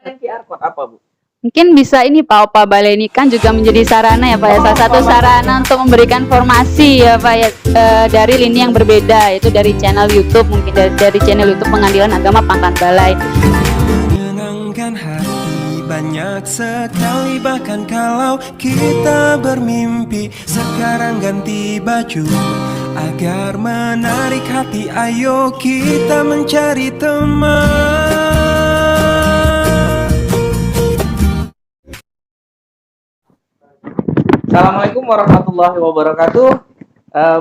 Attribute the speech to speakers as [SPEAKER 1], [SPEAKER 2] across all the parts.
[SPEAKER 1] QR code apa, Bu?
[SPEAKER 2] Mungkin bisa ini Pak, Opa Balai ini kan juga menjadi sarana ya Pak ya, salah satu sarana untuk memberikan informasi ya Pak ya, dari lini yang berbeda, yaitu dari channel YouTube, mungkin dari channel YouTube Pengadilan Agama Pangkalan Balai.
[SPEAKER 3] Menyenangkan hati banyak sekali, bahkan kalau kita bermimpi. Sekarang ganti baju agar menarik hati, ayo kita mencari teman.
[SPEAKER 1] Assalamualaikum warahmatullahi wabarakatuh.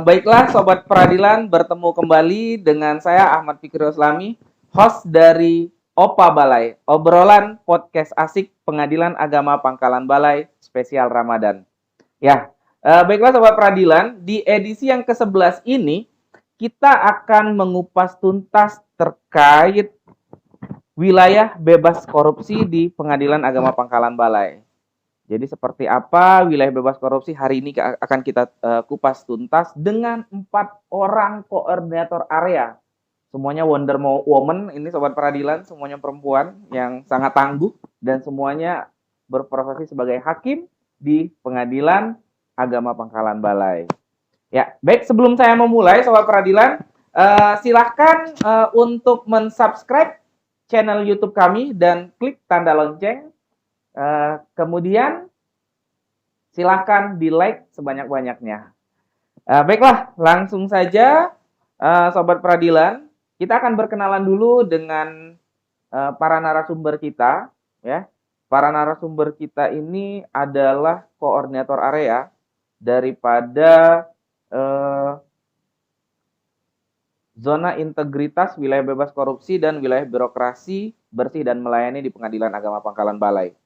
[SPEAKER 1] Baiklah Sobat Peradilan, bertemu kembali dengan saya Ahmad Fikri Roslami, host dari Opa Balai, obrolan podcast asik Pengadilan Agama Pangkalan Balai spesial Ramadan. Ya, baiklah Sobat Peradilan, di edisi yang ke-11 ini kita akan mengupas tuntas terkait wilayah bebas korupsi di Pengadilan Agama Pangkalan Balai. Jadi seperti apa wilayah bebas korupsi hari ini akan kita kupas tuntas dengan 4 orang koordinator area. Semuanya Wonder Woman, ini Sobat Peradilan, semuanya perempuan yang sangat tangguh dan semuanya berprofesi sebagai hakim di Pengadilan Agama Pangkalan Balai. Ya, baik, sebelum saya memulai Sobat Peradilan, silahkan untuk mensubscribe channel YouTube kami dan klik tanda lonceng. Kemudian silakan di like sebanyak-banyaknya. Baiklah, langsung saja Sobat Peradilan, kita akan berkenalan dulu dengan para narasumber kita, ya. Para narasumber kita ini adalah koordinator area daripada zona integritas, wilayah bebas korupsi dan wilayah birokrasi bersih dan melayani di Pengadilan Agama Pangkalan Balai.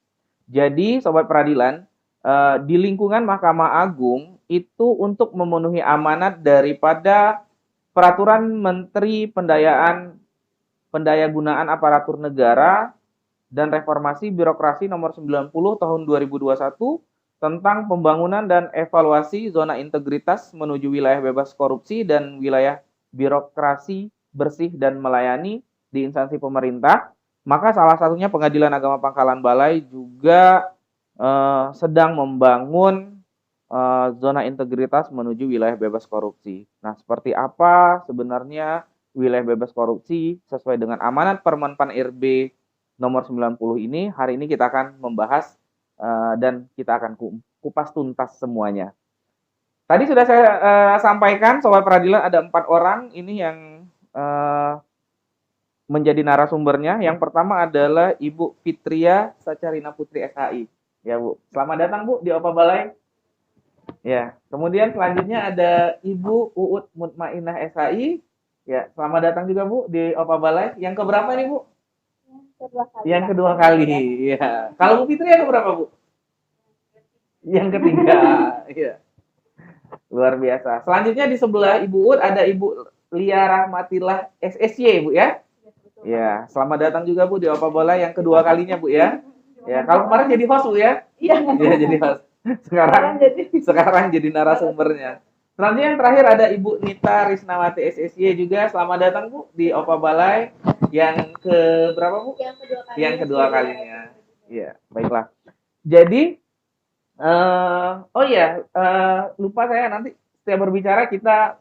[SPEAKER 1] Jadi, Sobat Peradilan, di lingkungan Mahkamah Agung itu untuk memenuhi amanat daripada Peraturan Menteri Pendayagunaan Aparatur Negara dan Reformasi Birokrasi Nomor 90 Tahun 2021 tentang pembangunan dan evaluasi zona integritas menuju wilayah bebas korupsi dan wilayah birokrasi bersih dan melayani di instansi pemerintah. Maka salah satunya Pengadilan Agama Pangkalan Balai juga sedang membangun zona integritas menuju wilayah bebas korupsi. Nah, seperti apa sebenarnya wilayah bebas korupsi sesuai dengan amanat Permenpan RB nomor 90 ini? Hari ini kita akan membahas dan kita akan kupas tuntas semuanya. Tadi sudah saya sampaikan, Sobat Peradilan, ada 4 orang ini yang menjadi narasumbernya. Yang pertama adalah Ibu Fitria Sacarina Putri SHI. Ya, Bu. Selamat datang, Bu, di Opa Balai. Ya. Kemudian selanjutnya ada Ibu Uut Mutmainah SHI. Ya, selamat datang juga, Bu, di Opa Balai. Yang keberapa nih, Bu? Yang kedua kali. Ya. Kalau Bu Fitri yang keberapa, Bu? Yang ketiga. Ya. Luar biasa. Selanjutnya di sebelah Ibu Uut ada Ibu Lia Rahmatillah SSY, Bu, ya? Ya, selamat datang juga, Bu, di Opa Balai yang kedua kalinya, Bu, ya. Ya, kalau kemarin jadi host, Bu, ya?
[SPEAKER 4] Iya.
[SPEAKER 1] Ya, jadi host. Sekarang jadi narasumbernya. Selanjutnya yang terakhir ada Ibu Nita Risnawati SSY juga. Selamat datang, Bu, di Opa Balai yang ke berapa, Bu? Yang kedua kalinya. Iya, baiklah. Jadi lupa saya, nanti setiap berbicara kita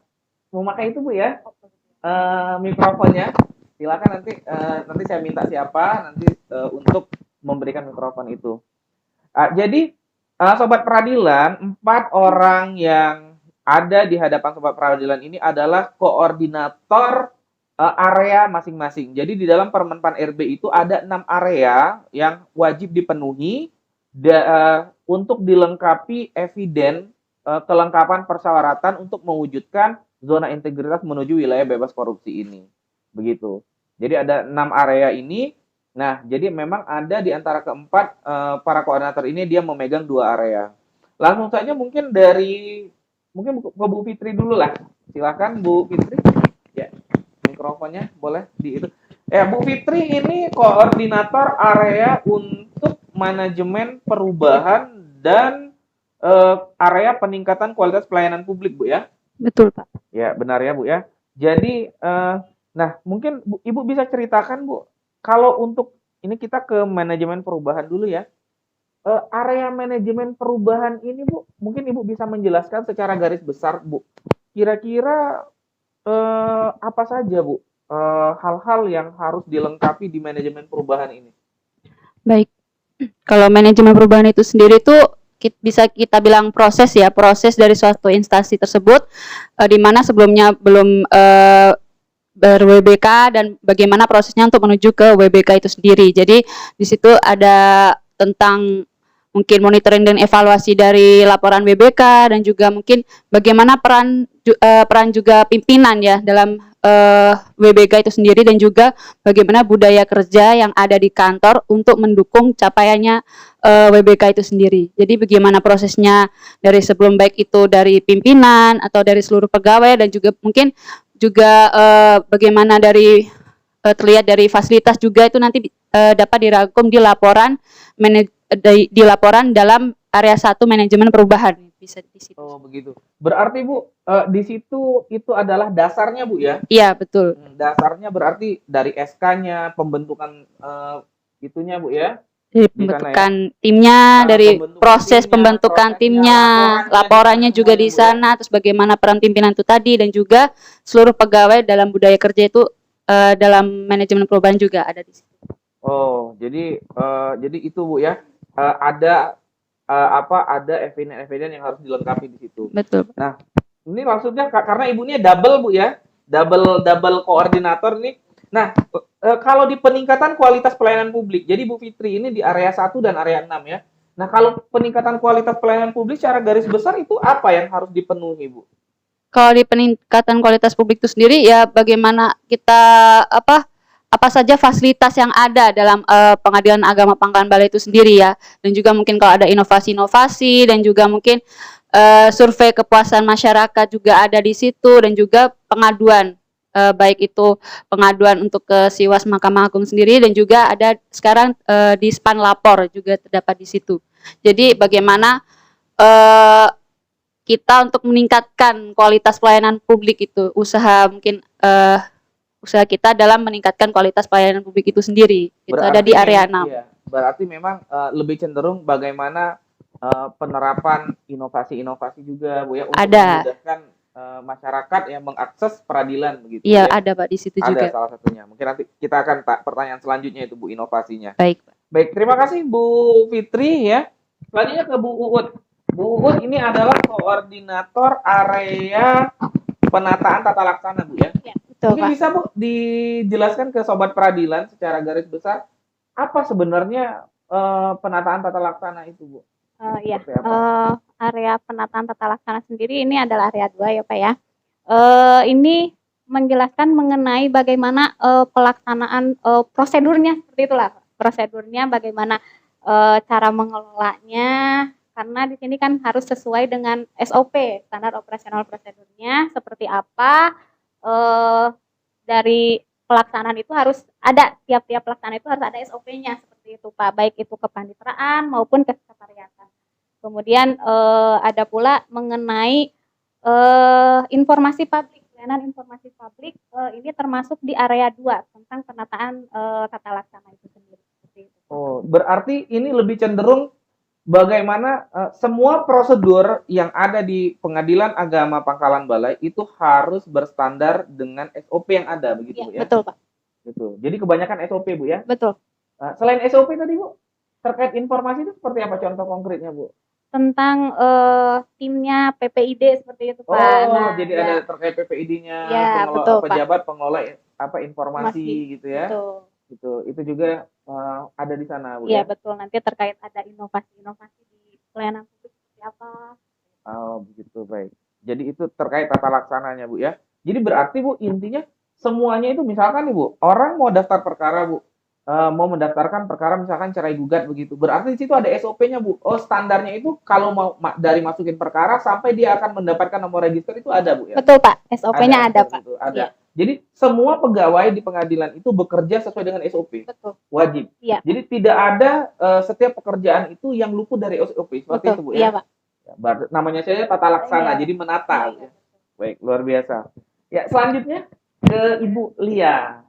[SPEAKER 1] memakai itu, Bu, ya. Mikrofonnya. Silakan nanti saya minta siapa nanti untuk memberikan mikrofon itu. Jadi Sobat Peradilan, 4 orang yang ada di hadapan Sobat Peradilan ini adalah koordinator area masing-masing. Jadi di dalam Permenpan RB itu ada 6 area yang wajib dipenuhi untuk dilengkapi eviden kelengkapan persyaratan untuk mewujudkan zona integritas menuju wilayah bebas korupsi ini. Begitu. Jadi ada 6 area ini. Nah, jadi memang ada di antara keempat para koordinator ini dia memegang 2 area. Langsung saja mungkin ke Bu Fitri dulu lah. Silakan Bu Fitri. Ya, mikrofonnya boleh di itu. Bu Fitri ini koordinator area untuk manajemen perubahan dan area peningkatan kualitas pelayanan publik, Bu, ya?
[SPEAKER 2] Betul, Pak.
[SPEAKER 1] Ya, benar ya, Bu, ya. Jadi nah, mungkin Ibu bisa ceritakan, Bu, kalau untuk ini kita ke manajemen perubahan dulu ya. Area manajemen perubahan ini Bu, mungkin Ibu bisa menjelaskan secara garis besar Bu. Kira-kira apa saja Bu hal-hal yang harus dilengkapi di manajemen perubahan ini?
[SPEAKER 2] Baik. Kalau manajemen perubahan itu sendiri tuh bisa kita bilang proses ya, proses dari suatu instansi tersebut di mana sebelumnya belum ber-WBK dan bagaimana prosesnya untuk menuju ke WBK itu sendiri. Jadi di situ ada tentang mungkin monitoring dan evaluasi dari laporan WBK dan juga mungkin bagaimana peran juga pimpinan ya dalam WBK itu sendiri dan juga bagaimana budaya kerja yang ada di kantor untuk mendukung capaiannya WBK itu sendiri. Jadi bagaimana prosesnya dari sebelum baik itu dari pimpinan atau dari seluruh pegawai dan juga mungkin juga bagaimana dari terlihat dari fasilitas juga itu nanti dapat dirangkum di laporan di laporan dalam area 1 manajemen perubahan bisa di situ.
[SPEAKER 1] Oh begitu. Berarti Bu di situ itu adalah dasarnya Bu ya?
[SPEAKER 2] Iya betul.
[SPEAKER 1] Dasarnya berarti dari SK-nya, pembentukan itunya Bu ya?
[SPEAKER 2] Dari
[SPEAKER 1] Di sana ya?
[SPEAKER 2] pembentukan timnya, dari
[SPEAKER 1] Pembentukan
[SPEAKER 2] proses
[SPEAKER 1] timnya,
[SPEAKER 2] pembentukan
[SPEAKER 1] prosesnya,
[SPEAKER 2] timnya, laporannya
[SPEAKER 1] di
[SPEAKER 2] juga
[SPEAKER 1] sana
[SPEAKER 2] di
[SPEAKER 1] semuanya, Bu, ya?
[SPEAKER 2] sana, terus bagaimana peran pimpinan itu tadi dan juga seluruh pegawai dalam budaya kerja itu dalam manajemen perubahan juga ada di situ.
[SPEAKER 1] Oh, jadi itu Bu ya. Ada ada eviden-eviden yang harus dilengkapi di situ.
[SPEAKER 2] Betul.
[SPEAKER 1] Nah, ini maksudnya karena ibunya double Bu ya, double koordinator nih. Nah, kalau di peningkatan kualitas pelayanan publik, jadi Bu Fitri ini di area 1 dan area 6 ya. Nah, kalau peningkatan kualitas pelayanan publik secara garis besar itu apa yang harus dipenuhi Bu?
[SPEAKER 2] Kalau di peningkatan kualitas publik itu sendiri ya bagaimana kita apa saja fasilitas yang ada dalam Pengadilan Agama Pangkalan Balai itu sendiri ya, dan juga mungkin kalau ada inovasi-inovasi dan juga mungkin survei kepuasan masyarakat juga ada di situ dan juga pengaduan baik itu pengaduan untuk ke Siwas Mahkamah Agung sendiri dan juga ada sekarang di Span Lapor juga terdapat di situ. Jadi bagaimana kita untuk meningkatkan kualitas pelayanan publik itu usaha mungkin usaha kita dalam meningkatkan kualitas pelayanan publik itu sendiri. Itu ada di area 6.
[SPEAKER 1] Iya, berarti memang lebih cenderung bagaimana penerapan inovasi-inovasi juga Bu ya untuk
[SPEAKER 2] Ada.
[SPEAKER 1] memudahkan masyarakat yang mengakses peradilan begitu
[SPEAKER 2] Iya,
[SPEAKER 1] ya.
[SPEAKER 2] ada Pak di situ
[SPEAKER 1] Ada
[SPEAKER 2] juga.
[SPEAKER 1] salah satunya. Mungkin nanti kita akan pertanyaan selanjutnya itu Bu inovasinya.
[SPEAKER 2] Baik, Pak.
[SPEAKER 1] Baik, terima kasih Bu Fitri ya. Selanjutnya ke Bu Uut. Bu Uut ini adalah koordinator area penataan tata laksana Bu ya.
[SPEAKER 2] Ya, betul,
[SPEAKER 1] Mungkin
[SPEAKER 2] Pak.
[SPEAKER 1] bisa Bu dijelaskan ke sobat peradilan secara garis besar apa sebenarnya penataan tata laksana itu Bu?
[SPEAKER 4] Iya,
[SPEAKER 1] Seperti apa?
[SPEAKER 4] area penataan tata laksana sendiri ini adalah area 2 ya Pak ya. Ini menjelaskan mengenai bagaimana pelaksanaan prosedurnya seperti itulah Pak. Prosedurnya bagaimana cara mengelolanya karena di sini kan harus sesuai dengan SOP, standar operasional prosedurnya seperti apa. Dari pelaksanaan itu harus ada, tiap-tiap pelaksanaan itu harus ada SOP-nya seperti itu Pak, baik itu kepaniteraan maupun kesekretariatan. Kemudian ada pula mengenai informasi publik, pelayanan informasi publik ini termasuk di area 2 tentang penataan tata laksana itu sendiri. Seperti itu.
[SPEAKER 1] Oh, berarti ini lebih cenderung bagaimana semua prosedur yang ada di Pengadilan Agama Pangkalan Balai itu harus berstandar dengan SOP yang ada begitu
[SPEAKER 4] Ya,
[SPEAKER 1] Bu ya?
[SPEAKER 4] betul Pak.
[SPEAKER 1] Gitu. Jadi kebanyakan SOP Bu ya.
[SPEAKER 4] Betul.
[SPEAKER 1] Selain SOP tadi Bu, terkait informasi itu seperti apa contoh konkretnya Bu?
[SPEAKER 4] Tentang timnya PPID seperti itu Pak.
[SPEAKER 1] Oh, jadi ada terkait PPID-nya,
[SPEAKER 4] Ya, betul, Pak.
[SPEAKER 1] pejabat pengelola informasi gitu ya.
[SPEAKER 4] Betul.
[SPEAKER 1] Gitu. Itu juga ada di sana Bu
[SPEAKER 4] Iya
[SPEAKER 1] ya.
[SPEAKER 4] betul, nanti terkait ada inovasi-inovasi di pelayanan publik seperti apa.
[SPEAKER 1] Oh, begitu baik. Jadi itu terkait tata laksananya Bu ya. Jadi berarti Bu intinya semuanya itu misalkan nih Bu, orang mau daftar perkara Bu, mau mendaftarkan perkara misalkan cerai gugat begitu. Berarti di situ ada SOP-nya Bu. Oh, standarnya itu kalau mau dari masukin perkara sampai dia akan mendapatkan nomor register itu ada Bu ya.
[SPEAKER 4] Betul Pak, SOP-nya ada Pak.
[SPEAKER 1] Itu, ada.
[SPEAKER 4] Iya.
[SPEAKER 1] Jadi semua pegawai di pengadilan itu bekerja sesuai dengan SOP.
[SPEAKER 4] Betul.
[SPEAKER 1] Wajib.
[SPEAKER 4] Iya.
[SPEAKER 1] Jadi tidak ada setiap pekerjaan itu yang luput dari SOP. Seperti
[SPEAKER 4] Betul.
[SPEAKER 1] itu Bu ya.
[SPEAKER 4] Iya Pak.
[SPEAKER 1] Ya, namanya saja tata laksana,
[SPEAKER 4] Iya.
[SPEAKER 1] jadi menata.
[SPEAKER 4] Iya.
[SPEAKER 1] Baik, luar biasa. Ya, selanjutnya ke Ibu Lia.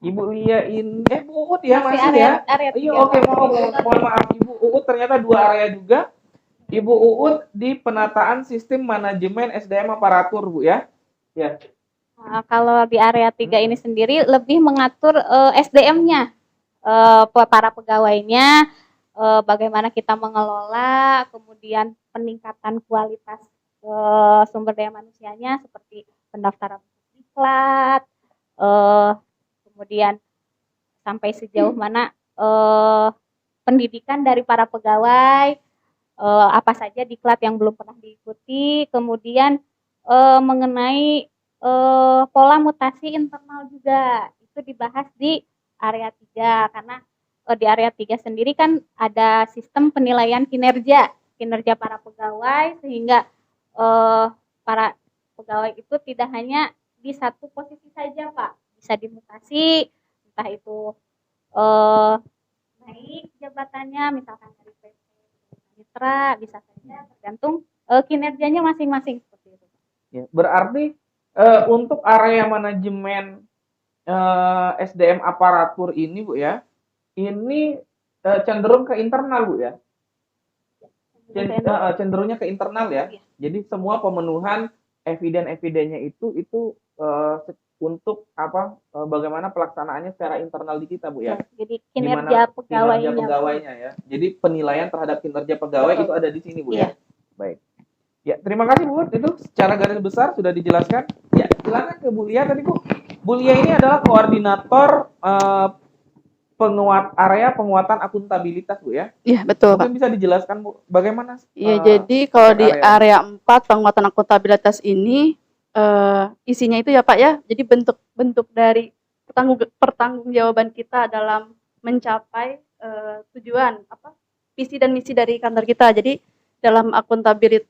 [SPEAKER 1] Ibu Lia ini Bu Uut ya
[SPEAKER 4] Masih
[SPEAKER 1] masih
[SPEAKER 4] area
[SPEAKER 1] ya.
[SPEAKER 4] area
[SPEAKER 1] Iya
[SPEAKER 4] 3,
[SPEAKER 1] oke
[SPEAKER 4] Pak.
[SPEAKER 1] mohon maaf Ibu Uut ternyata dua area juga. Ibu Uut di penataan sistem manajemen SDM aparatur Bu ya. Ya.
[SPEAKER 4] Nah, kalau di area 3 ini sendiri lebih mengatur SDM-nya, para pegawainya, bagaimana kita mengelola, kemudian peningkatan kualitas sumber daya manusianya seperti pendaftaran diklat, kemudian sampai sejauh mana pendidikan dari para pegawai, apa saja diklat yang belum pernah diikuti, kemudian mengenai pola mutasi internal juga itu dibahas di area 3 karena di area 3 sendiri kan ada sistem penilaian kinerja para pegawai sehingga para pegawai itu tidak hanya di satu posisi saja Pak, bisa dimutasi entah itu naik jabatannya misalkan dari PT mitra bisa saja tergantung kinerjanya masing-masing seperti itu.
[SPEAKER 1] Ya, berarti untuk area manajemen SDM aparatur ini Bu ya, ini cenderung ke internal Bu ya. Cenderungnya ke internal ya.
[SPEAKER 4] Iya.
[SPEAKER 1] Jadi semua pemenuhan eviden-evidennya itu untuk bagaimana pelaksanaannya secara internal di kita Bu ya.
[SPEAKER 4] Jadi
[SPEAKER 1] Gimana
[SPEAKER 4] kinerja pegawainya.
[SPEAKER 1] pegawainya ya. Jadi penilaian terhadap kinerja pegawai
[SPEAKER 4] Betul.
[SPEAKER 1] itu ada di sini Bu
[SPEAKER 4] Iya.
[SPEAKER 1] ya. Baik. Ya, terima kasih Bu. Itu secara garis besar sudah dijelaskan. Ya, silakan ke Bu Lia tadi Bu. Bu Lia ini adalah koordinator area penguatan akuntabilitas Bu ya.
[SPEAKER 2] Iya, betul, Pak.
[SPEAKER 1] Mungkin bisa dijelaskan Bu, bagaimana?
[SPEAKER 2] Iya, jadi kalau di
[SPEAKER 1] area.
[SPEAKER 2] area 4 penguatan akuntabilitas ini isinya itu ya Pak ya. Jadi bentuk dari pertanggungjawaban kita dalam mencapai tujuan visi dan misi dari kantor kita. Jadi dalam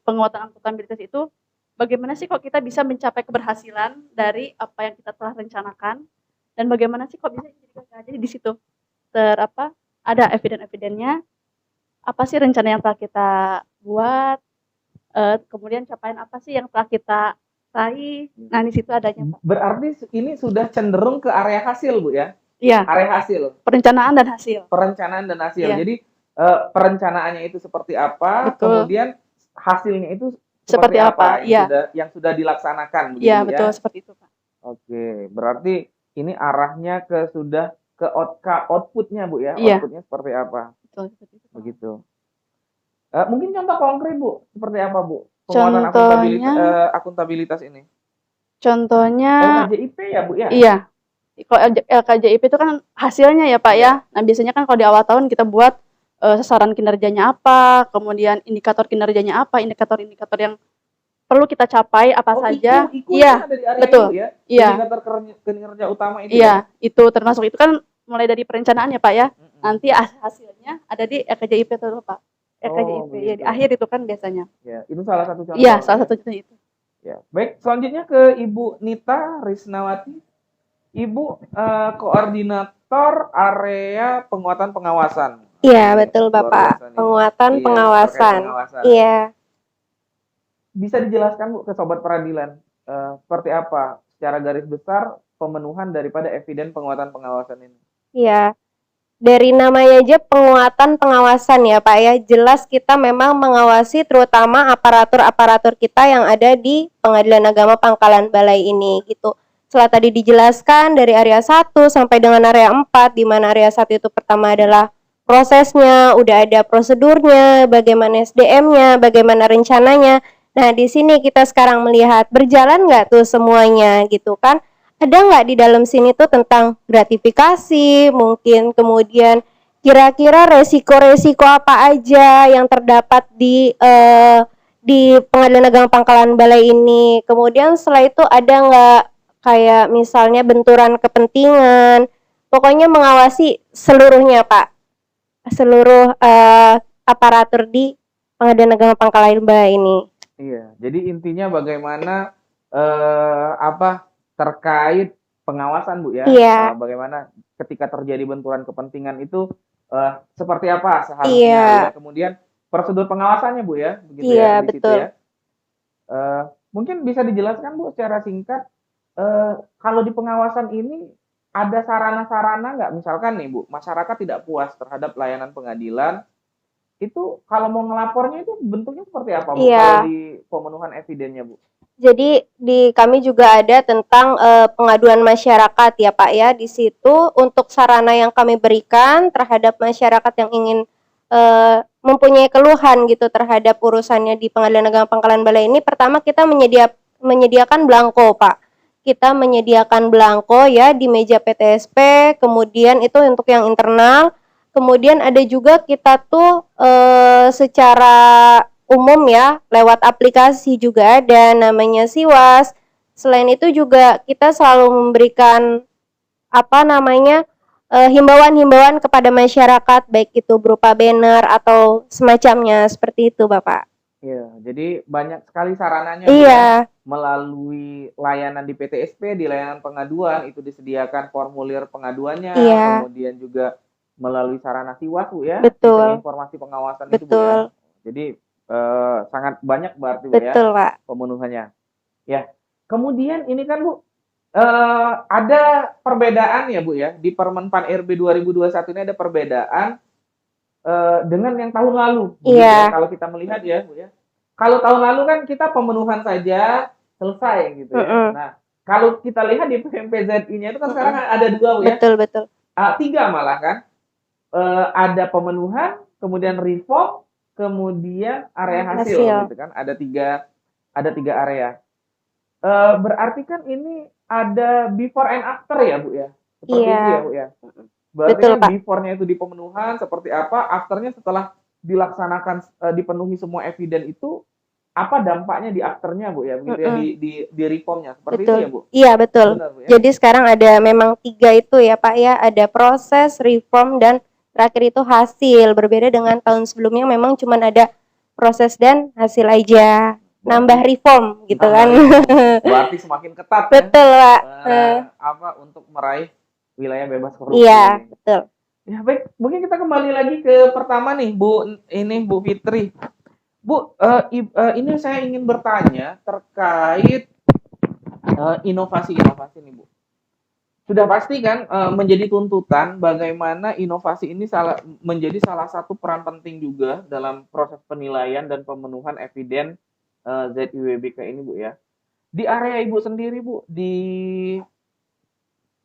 [SPEAKER 2] penguatan akuntabilitas itu bagaimana sih kok kita bisa mencapai keberhasilan dari apa yang kita telah rencanakan dan bagaimana sih kok bisa jadi gagal. Jadi di situ ada eviden-evidennya, apa sih rencana yang telah kita buat, kemudian capaian apa sih yang telah kita raih. Nah, di situ adanya Pak.
[SPEAKER 1] Berarti ini sudah cenderung ke area hasil Bu ya?
[SPEAKER 2] Iya,
[SPEAKER 1] Area hasil.
[SPEAKER 2] perencanaan dan hasil.
[SPEAKER 1] Perencanaan dan hasil.
[SPEAKER 2] Iya.
[SPEAKER 1] Jadi perencanaannya itu seperti apa,
[SPEAKER 2] Betul.
[SPEAKER 1] kemudian hasilnya itu
[SPEAKER 2] Seperti apa, iya.
[SPEAKER 1] yang sudah dilaksanakan begitu
[SPEAKER 2] Iya,
[SPEAKER 1] ya.
[SPEAKER 2] betul seperti itu Pak.
[SPEAKER 1] Oke, berarti ini arahnya sudah ke outputnya Bu ya.
[SPEAKER 2] Iya.
[SPEAKER 1] Outputnya seperti apa?
[SPEAKER 2] Betul seperti itu.
[SPEAKER 1] Begitu. Mungkin contoh konkret Bu, seperti apa Bu? Penguatan
[SPEAKER 2] Contohnya,
[SPEAKER 1] akuntabilitas ini.
[SPEAKER 2] contohnya
[SPEAKER 1] LKJIP ya Bu ya?
[SPEAKER 2] iya. Kalau LKJIP itu kan hasilnya ya Pak ya. Nah, biasanya kan kalau di awal tahun kita buat sasaran kinerjanya apa, kemudian indikator kinerjanya apa, indikator-indikator yang perlu kita capai apa saja. Iya,
[SPEAKER 1] dari area
[SPEAKER 2] betul.
[SPEAKER 1] itu ya.
[SPEAKER 2] Iya.
[SPEAKER 1] Indikator kinerja utama itu.
[SPEAKER 2] Iya, itu termasuk itu kan mulai dari perencanaan ya Pak ya. Nanti hasilnya ada di LKJIP itu Pak. LKJIP ya di
[SPEAKER 1] begitu.
[SPEAKER 2] akhir itu kan biasanya.
[SPEAKER 1] Ya, itu salah satu contoh.
[SPEAKER 2] Iya, salah satu contohnya itu.
[SPEAKER 1] Ya, baik. Selanjutnya ke Ibu Nita Risnawati. Ibu koordinator area penguatan pengawasan.
[SPEAKER 5] Iya, betul
[SPEAKER 1] luar
[SPEAKER 5] Bapak.
[SPEAKER 1] biasa nih.
[SPEAKER 5] Penguatan
[SPEAKER 1] Iya,
[SPEAKER 5] pengawasan.
[SPEAKER 1] terkait pengawasan.
[SPEAKER 5] Iya.
[SPEAKER 1] Bisa dijelaskan Bu ke Sobat Peradilan seperti apa secara garis besar pemenuhan daripada eviden penguatan pengawasan ini?
[SPEAKER 5] Iya. Dari namanya aja penguatan pengawasan ya Pak ya. Jelas kita memang mengawasi terutama aparatur-aparatur kita yang ada di Pengadilan Agama Pangkalan Balai ini gitu. Setelah tadi dijelaskan dari area 1 sampai dengan area 4, di mana area 1 itu pertama adalah prosesnya, udah ada prosedurnya, bagaimana SDM-nya, bagaimana rencananya. Nah, di sini kita sekarang melihat berjalan nggak tuh semuanya gitu kan. Ada nggak di dalam sini tuh tentang gratifikasi, mungkin kemudian kira-kira resiko-resiko apa aja yang terdapat di Pengadilan Agama Pangkalan Balai ini. Kemudian setelah itu ada nggak kayak misalnya benturan kepentingan, pokoknya mengawasi seluruhnya Pak, seluruh aparatur di Pengadilan Agama Pangkalan Balai ini.
[SPEAKER 1] Iya, jadi intinya bagaimana terkait pengawasan Bu ya.
[SPEAKER 5] Iya.
[SPEAKER 1] Bagaimana ketika terjadi benturan kepentingan itu seperti apa seharusnya.
[SPEAKER 5] Iya.
[SPEAKER 1] Ya. Kemudian prosedur pengawasannya Bu ya, begitu
[SPEAKER 5] Iya,
[SPEAKER 1] ya di situ
[SPEAKER 5] betul.
[SPEAKER 1] ya. Mungkin bisa dijelaskan Bu secara singkat kalau di pengawasan ini ada sarana-sarana nggak, misalkan nih Bu, masyarakat tidak puas terhadap layanan pengadilan, itu kalau mau ngelapornya itu bentuknya seperti apa Bu?
[SPEAKER 5] Iya.
[SPEAKER 1] Kalau di pemenuhan evidennya Bu?
[SPEAKER 5] Jadi di kami juga ada tentang pengaduan masyarakat ya Pak ya. Di situ untuk sarana yang kami berikan terhadap masyarakat yang ingin mempunyai keluhan gitu terhadap urusannya di Pengadilan Agama Pangkalan Balai ini, pertama kita menyediakan belangko Pak. Kita menyediakan belangko ya di meja PTSP, kemudian itu untuk yang internal. Kemudian ada juga kita tuh secara umum ya, lewat aplikasi juga ada namanya Siwas. Selain itu juga kita selalu memberikan apa namanya himbauan-himbauan kepada masyarakat, baik itu berupa banner atau semacamnya seperti itu, Bapak.
[SPEAKER 1] Iya, jadi banyak sekali sarananya Bu, ya.
[SPEAKER 5] Iya,
[SPEAKER 1] Melalui layanan di PTSP, di layanan pengaduan itu disediakan formulir pengaduannya,
[SPEAKER 5] Iya.
[SPEAKER 1] kemudian juga melalui sarana Siwas Bu ya,
[SPEAKER 5] Betul.
[SPEAKER 1] sistem informasi pengawasan itu Bu ya.
[SPEAKER 5] Betul.
[SPEAKER 1] Jadi sangat banyak berarti Bu ya
[SPEAKER 5] Betul, Pak.
[SPEAKER 1] pemenuhannya. Ya, kemudian ini kan Bu, ada perbedaan ya Bu ya, di Permen PAN RB 2021 ini ada perbedaan dengan yang tahun lalu. Begitu
[SPEAKER 5] Iya.
[SPEAKER 1] ya, kalau kita melihat ya Bu ya. Kalau tahun lalu kan kita pemenuhan saja selesai gitu ya.
[SPEAKER 5] Mm-mm.
[SPEAKER 1] Nah, kalau kita lihat di PMPZI-nya itu kan sekarang ada 2 Bu ya.
[SPEAKER 5] Betul, betul.
[SPEAKER 1] 3 malah kan. Ada pemenuhan, kemudian reform, kemudian area hasil
[SPEAKER 5] Hasil.
[SPEAKER 1] gitu kan. Ada 3 area. Berarti kan ini ada before and after ya Bu ya. Seperti
[SPEAKER 5] Iya.
[SPEAKER 1] itu ya Bu ya. Berarti
[SPEAKER 5] Betul,
[SPEAKER 1] kan
[SPEAKER 5] Pak.
[SPEAKER 1] before-nya itu di pemenuhan seperti apa, after-nya setelah dilaksanakan dipenuhi semua eviden itu apa dampaknya di after-nya Bu ya, begitu ya, di reform-nya seperti itu
[SPEAKER 5] Betul.
[SPEAKER 1] ya Bu.
[SPEAKER 5] Iya, betul.
[SPEAKER 1] Benar Bu ya.
[SPEAKER 5] Jadi sekarang ada memang 3 itu ya Pak ya, ada proses, reform, dan terakhir itu hasil. Berbeda dengan tahun sebelumnya memang cuma ada proses dan hasil aja. Nambah reform gitu
[SPEAKER 1] Nambah
[SPEAKER 5] kan.
[SPEAKER 1] reform. Berarti semakin ketat ya.
[SPEAKER 5] Betul Pak.
[SPEAKER 1] Apa untuk meraih wilayah bebas korupsi.
[SPEAKER 5] Iya,
[SPEAKER 1] ini.
[SPEAKER 5] betul.
[SPEAKER 1] Ya baik, mungkin kita kembali lagi ke pertama nih Bu, ini Bu Fitri. Bu, ini saya ingin bertanya terkait inovasi-inovasi nih Bu. Sudah pasti kan menjadi tuntutan bagaimana inovasi ini menjadi salah satu peran penting juga dalam proses penilaian dan pemenuhan eviden ZIWBK ini Bu ya. Di area Ibu sendiri Bu, di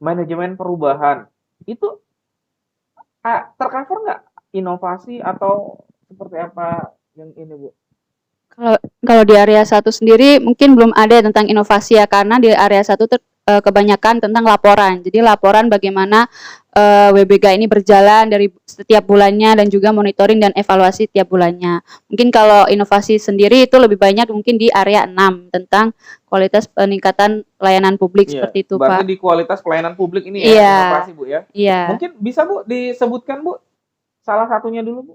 [SPEAKER 1] manajemen perubahan, itu tercover nggak inovasi atau seperti apa yang ini Bu?
[SPEAKER 2] Kalau di area 1 sendiri mungkin belum ada tentang inovasi ya, karena di area 1 kebanyakan tentang laporan. Jadi laporan bagaimana WBK ini berjalan dari setiap bulannya dan juga monitoring dan evaluasi tiap bulannya. Mungkin kalau inovasi sendiri itu lebih banyak mungkin di area 6 tentang kualitas peningkatan layanan publik seperti itu,
[SPEAKER 1] Berarti
[SPEAKER 2] Pak.
[SPEAKER 1] di kualitas pelayanan publik ini ya,
[SPEAKER 2] Iya.
[SPEAKER 1] inovasi Bu ya.
[SPEAKER 2] Iya.
[SPEAKER 1] Mungkin bisa Bu disebutkan Bu salah satunya dulu Bu.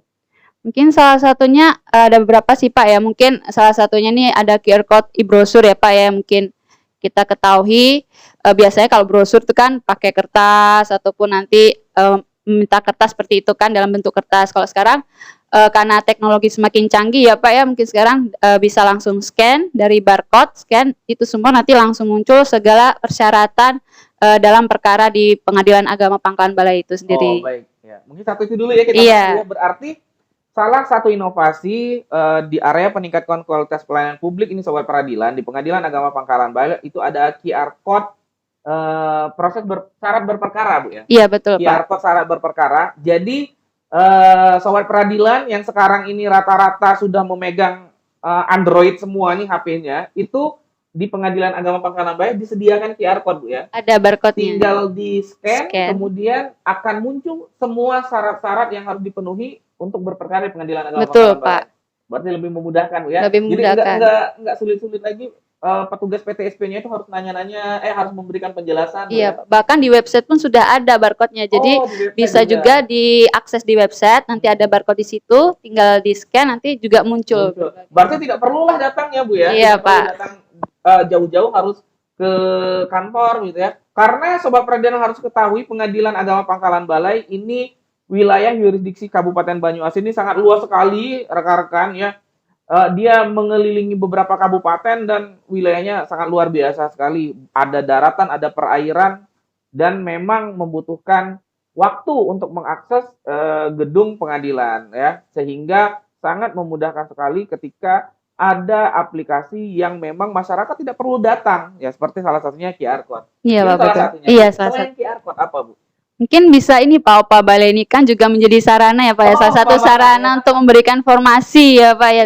[SPEAKER 2] Mungkin salah satunya ada beberapa sih Pak ya. Mungkin salah satunya nih ada QR code e-brosur ya Pak ya. Mungkin kita ketahui biasanya kalau brosur itu kan pakai kertas ataupun nanti minta kertas seperti itu kan dalam bentuk kertas. Kalau sekarang karena teknologi semakin canggih ya Pak ya, mungkin sekarang bisa langsung scan dari barcode, scan itu semua nanti langsung muncul segala persyaratan dalam perkara di Pengadilan Agama Pangkalan Balai itu sendiri.
[SPEAKER 1] Oh baik ya. Mungkin satu itu dulu ya kita
[SPEAKER 2] Iya.
[SPEAKER 1] bahas dulu. Berarti salah satu inovasi di area peningkatan kualitas pelayanan publik ini Sobat Peradilan di Pengadilan Agama Pangkalan Balai itu ada QR code proses syarat berperkara Bu ya.
[SPEAKER 2] Iya betul Pak.
[SPEAKER 1] QR code syarat berperkara. Jadi Sobat Peradilan yang sekarang ini rata-rata sudah memegang Android semua nih HP-nya, itu di Pengadilan Agama Pangkalan Balai disediakan QR code Bu ya.
[SPEAKER 2] Ada barcode-nya.
[SPEAKER 1] Tinggal di scan,
[SPEAKER 2] Scan.
[SPEAKER 1] kemudian akan muncul semua syarat-syarat yang harus dipenuhi untuk berperkara di Pengadilan Agama
[SPEAKER 2] Betul,
[SPEAKER 1] Pangkalan Balai.
[SPEAKER 2] Pak.
[SPEAKER 1] Berarti lebih memudahkan Bu ya.
[SPEAKER 2] Lebih memudahkan.
[SPEAKER 1] Jadi enggak sulit-sulit lagi petugas PTSP-nya itu harus nanya-nanya, harus memberikan penjelasan. Bu,
[SPEAKER 2] Iya,
[SPEAKER 1] ya.
[SPEAKER 2] bahkan di website pun sudah ada barcode-nya. Jadi
[SPEAKER 1] Oh, di website
[SPEAKER 2] bisa juga diakses di website, nanti ada barcode di situ, tinggal di-scan nanti juga muncul.
[SPEAKER 1] Berarti tidak perlulah datang ya Bu ya.
[SPEAKER 2] Iya,
[SPEAKER 1] Tidak perlu
[SPEAKER 2] Pak.
[SPEAKER 1] datang jauh-jauh harus ke kantor gitu ya. Karena Sobat Peradilan harus ketahui Pengadilan Agama Pangkalan Balai ini wilayah yurisdiksi Kabupaten Banyuasin ini sangat luas sekali rekan-rekan ya. Dia mengelilingi beberapa kabupaten dan wilayahnya sangat luar biasa sekali. Ada daratan, ada perairan, dan memang membutuhkan waktu untuk mengakses gedung pengadilan ya, sehingga sangat memudahkan sekali ketika ada aplikasi yang memang masyarakat tidak perlu datang ya, seperti salah satunya QR code.
[SPEAKER 2] Iya,
[SPEAKER 1] Ini
[SPEAKER 2] Pak,
[SPEAKER 1] salah
[SPEAKER 2] betul.
[SPEAKER 1] satunya.
[SPEAKER 2] Iya, salah
[SPEAKER 1] Selain
[SPEAKER 2] satu.
[SPEAKER 1] QR code apa, Bu?
[SPEAKER 2] Mungkin bisa ini Pak, Opa Balai ini kan juga menjadi sarana ya Pak ya, salah satu
[SPEAKER 1] Opa Balai,
[SPEAKER 2] sarana
[SPEAKER 1] ya.
[SPEAKER 2] untuk memberikan informasi ya Pak ya,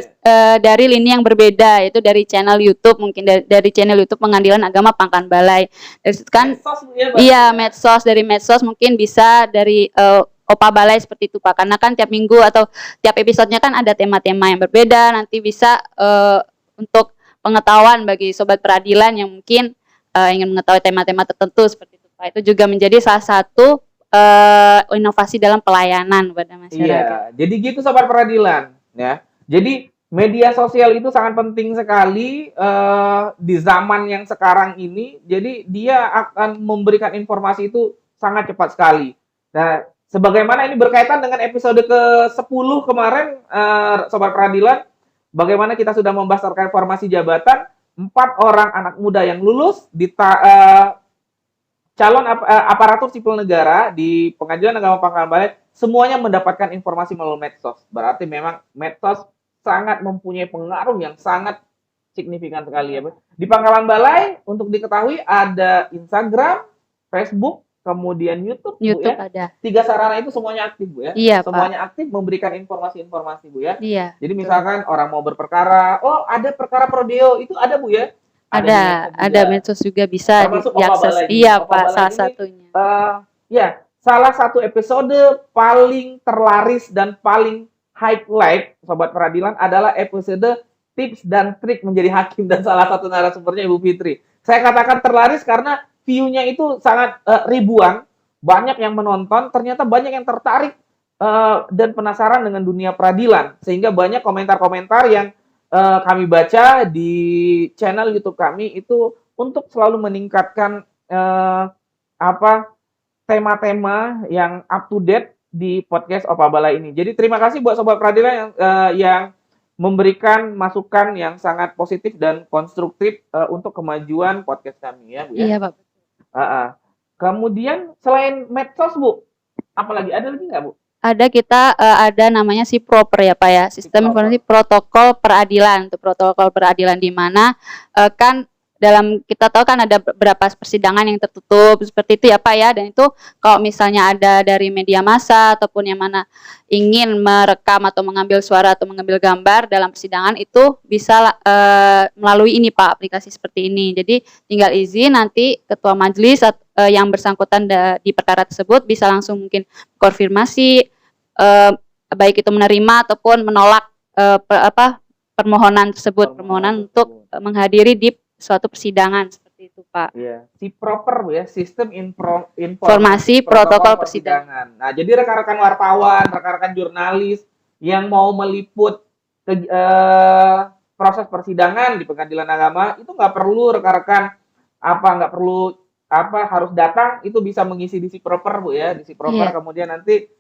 [SPEAKER 2] dari lini yang berbeda, yaitu dari channel YouTube, mungkin dari channel YouTube Pengadilan Agama Pangkalan Balai. Dari situ kan
[SPEAKER 1] Medsos, Bu, ya, Pak?
[SPEAKER 2] iya, medsos, dari medsos mungkin bisa dari Opa Balai seperti itu Pak, karena kan tiap minggu atau tiap episodenya kan ada tema-tema yang berbeda, nanti bisa untuk pengetahuan bagi sobat peradilan yang mungkin ingin mengetahui tema-tema tertentu seperti itu Pak. Itu juga menjadi salah satu inovasi dalam pelayanan pada masyarakat.
[SPEAKER 1] Iya, jadi gitu sobat peradilan ya. Jadi media sosial itu sangat penting sekali di zaman yang sekarang ini. Jadi dia akan memberikan informasi itu sangat cepat sekali. Nah, sebagaimana ini berkaitan dengan episode ke-10 kemarin sobat peradilan, bagaimana kita sudah membahas terkait formasi jabatan, 4 orang anak muda yang lulus di calon aparatur sipil negara di Pengadilan Agama Pangkalan Balai semuanya mendapatkan informasi melalui medsos. Berarti memang medsos sangat mempunyai pengaruh yang sangat signifikan sekali ya, Bu. Di Pangkalan Balai untuk diketahui ada Instagram, Facebook, kemudian YouTube, Bu,
[SPEAKER 2] YouTube
[SPEAKER 1] ya.
[SPEAKER 2] ada.
[SPEAKER 1] 3 sarana itu semuanya aktif, Bu, ya.
[SPEAKER 2] Iya, Pak.
[SPEAKER 1] Semuanya aktif memberikan informasi-informasi, Bu, ya.
[SPEAKER 2] Iya.
[SPEAKER 1] Jadi misalkan orang mau berperkara, oh ada perkara prodeo, itu ada, Bu, ya.
[SPEAKER 2] Ada medsos juga bisa
[SPEAKER 1] Termasuk Opa
[SPEAKER 2] diakses.
[SPEAKER 1] Balai.
[SPEAKER 2] Iya,
[SPEAKER 1] Opa
[SPEAKER 2] Pak,
[SPEAKER 1] Balai
[SPEAKER 2] salah
[SPEAKER 1] ini,
[SPEAKER 2] satunya.
[SPEAKER 1] Ya, salah satu episode paling terlaris dan paling highlight sobat peradilan adalah episode tips dan trik menjadi hakim, dan salah satu narasumbernya Ibu Fitri. Saya katakan terlaris karena view-nya itu sangat ribuan, banyak yang menonton, ternyata banyak yang tertarik dan penasaran dengan dunia peradilan, sehingga banyak komentar-komentar yang kami baca di channel YouTube kami itu untuk selalu meningkatkan tema-tema yang up to date di podcast Opa Balai ini. Jadi terima kasih buat sobat peradilan yang memberikan masukan yang sangat positif dan konstruktif untuk kemajuan podcast kami ya, Bu, ya.
[SPEAKER 2] Iya, Pak.
[SPEAKER 1] Kemudian selain medsos, Bu, apalagi ada lagi nggak, Bu?
[SPEAKER 2] Kita ada namanya si proper ya Pak ya, sistem informasi protokol peradilan. Untuk protokol peradilan di mana kan dalam kita tahu kan ada beberapa persidangan yang tertutup seperti itu ya Pak ya, dan itu kalau misalnya ada dari media massa ataupun yang mana ingin merekam atau mengambil suara atau mengambil gambar dalam persidangan itu bisa melalui ini Pak, aplikasi seperti ini. Jadi tinggal izin, nanti ketua majelis yang bersangkutan di perkara tersebut bisa langsung mungkin konfirmasi baik itu menerima ataupun menolak permohonan tersebut, permohonan untuk menghadiri di suatu persidangan seperti itu Pak.
[SPEAKER 1] Iya, si proper, Bu, ya, sistem
[SPEAKER 2] informasi protokol persidangan.
[SPEAKER 1] Nah, jadi rekan-rekan wartawan, rekan-rekan jurnalis yang mau meliput proses persidangan di Pengadilan Agama itu nggak perlu rekan-rekan harus datang, itu bisa mengisi di si proper, Bu, ya, di si proper.
[SPEAKER 2] Iya.
[SPEAKER 1] Kemudian nanti